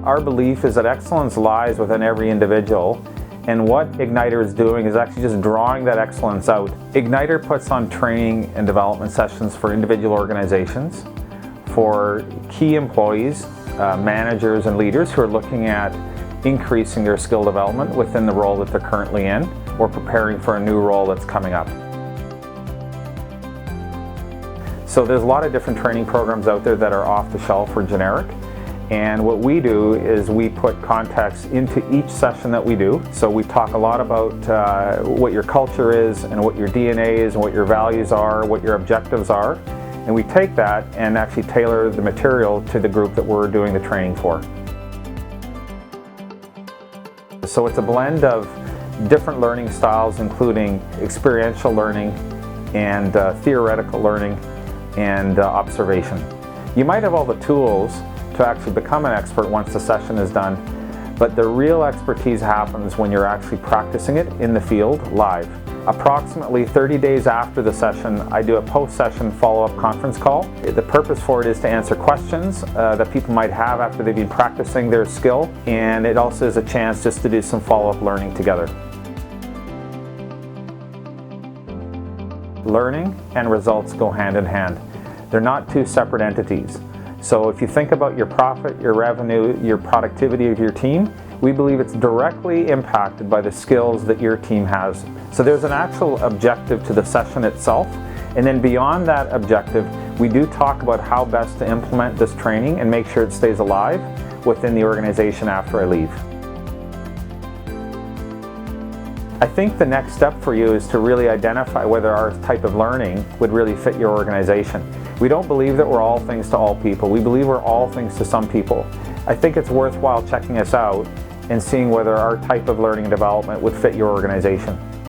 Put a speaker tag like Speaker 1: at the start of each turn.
Speaker 1: Our belief is that excellence lies within every individual, and what Ignitor is doing is actually just drawing that excellence out. Ignitor puts on training and development sessions for individual organizations, for key employees, managers and leaders who are looking at increasing their skill development within the role that they're currently in, or preparing for a new role that's coming up. So there's a lot of different training programs out there that are off the shelf or generic. And what we do is we put context into each session that we do. So we talk a lot about what your culture is and what your DNA is and what your values are, what your objectives are. And we take that and actually tailor the material to the group that we're doing the training for. So it's a blend of different learning styles, including experiential learning and theoretical learning and observation. You might have all the tools to actually become an expert once the session is done, but the real expertise happens when you're actually practicing it in the field live. Approximately 30 days after the session, I do a post-session follow-up conference call. The purpose for it is to answer questions that people might have after they've been practicing their skill, and it also is a chance just to do some follow-up learning together. Learning and results go hand in hand. They're not two separate entities. So if you think about your profit, your revenue, your productivity of your team, we believe it's directly impacted by the skills that your team has. So there's an actual objective to the session itself, and then beyond that objective, we do talk about how best to implement this training and make sure it stays alive within the organization after I leave. I think the next step for you is to really identify whether our type of learning would really fit your organization. We don't believe that we're all things to all people. We believe we're all things to some people. I think it's worthwhile checking us out and seeing whether our type of learning and development would fit your organization.